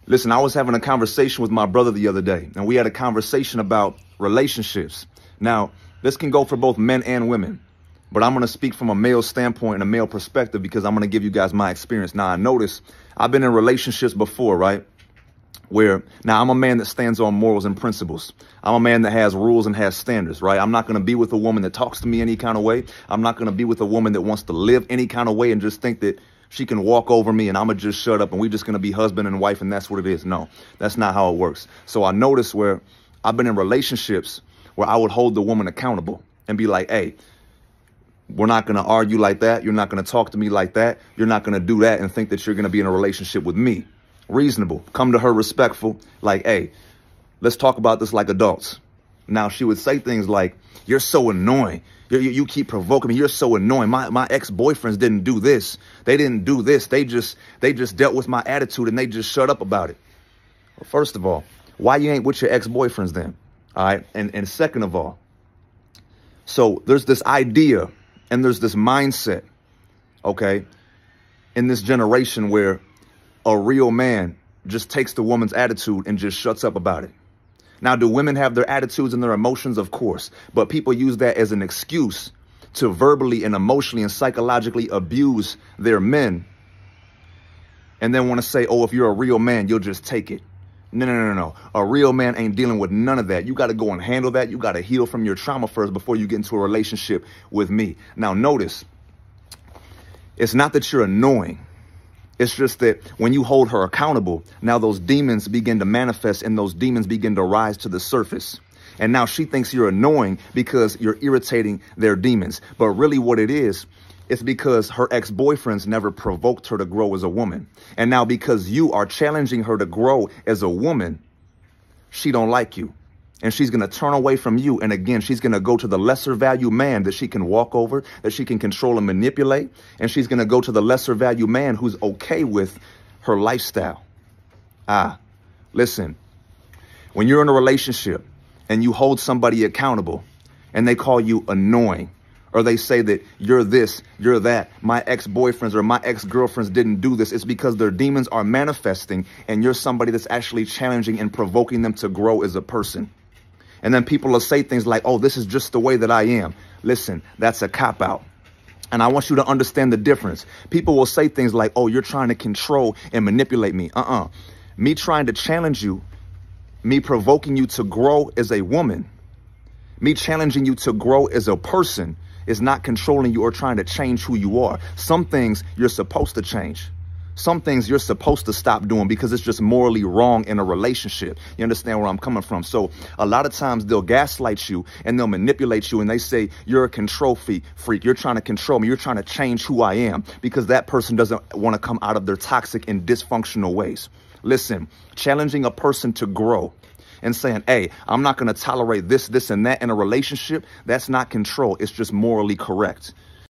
Listen, I was having a conversation with my brother the other day, and we had a conversation about relationships. Now, this can go for both men and women, but I'm going to speak from a male standpoint and a male perspective because I'm going to give you guys my experience. Now, I notice I've been in relationships before, right? Now I'm a man that stands on morals and principles. I'm a man that has rules and has standards, right? I'm not going to be with a woman that talks to me any kind of way. I'm not going to be with a woman that wants to live any kind of way and just think that she can walk over me and I'm going to just shut up and we're just going to be husband and wife and that's what it is. No, that's not how it works. So I noticed where I've been in relationships where I would hold the woman accountable and be like, hey, we're not going to argue like that. You're not going to talk to me like that. You're not going to do that and think that you're going to be in a relationship with me. Reasonable. Come to her respectful. Like, hey, let's talk about this like adults. Now, she would say things like, you're so annoying. You keep provoking me. You're so annoying. My ex-boyfriends didn't do this. They didn't do this. They just dealt with my attitude and they just shut up about it. Well, first of all, why you ain't with your ex-boyfriends then? All right. And second of all, so there's this idea and there's this mindset, okay, in this generation where a real man just takes the woman's attitude and just shuts up about it. Now, do women have their attitudes and their emotions? Of course. But people use that as an excuse to verbally and emotionally and psychologically abuse their men. And then want to say, oh, if you're a real man, you'll just take it. No. A real man ain't dealing with none of that. You got to go and handle that. You got to heal from your trauma first before you get into a relationship with me. Now, notice, it's not that you're annoying. It's just that when you hold her accountable, now those demons begin to manifest and those demons begin to rise to the surface. And now she thinks you're annoying because you're irritating their demons. But really what it is, it's because her ex-boyfriends never provoked her to grow as a woman. And now because you are challenging her to grow as a woman, she don't like you. And she's going to turn away from you. And again, she's going to go to the lesser value man that she can walk over, that she can control and manipulate. And she's going to go to the lesser value man who's okay with her lifestyle. Listen, when you're in a relationship and you hold somebody accountable and they call you annoying, or they say that you're this, you're that, my ex-boyfriends or my ex-girlfriends didn't do this, it's because their demons are manifesting and you're somebody that's actually challenging and provoking them to grow as a person. And then people will say things like, oh, this is just the way that I am. Listen, that's a cop-out. And I want you to understand the difference. People will say things like, oh, you're trying to control and manipulate me. Me trying to challenge you, me provoking you to grow as a woman, me challenging you to grow as a person is not controlling you or trying to change who you are. Some things you're supposed to change. Some things you're supposed to stop doing because it's just morally wrong in a relationship. You understand where I'm coming from? So a lot of times they'll gaslight you and they'll manipulate you and they say, you're a control freak. You're trying to control me. You're trying to change who I am because that person doesn't want to come out of their toxic and dysfunctional ways. Listen, challenging a person to grow and saying, hey, I'm not going to tolerate this, and that in a relationship. That's not control. It's just morally correct.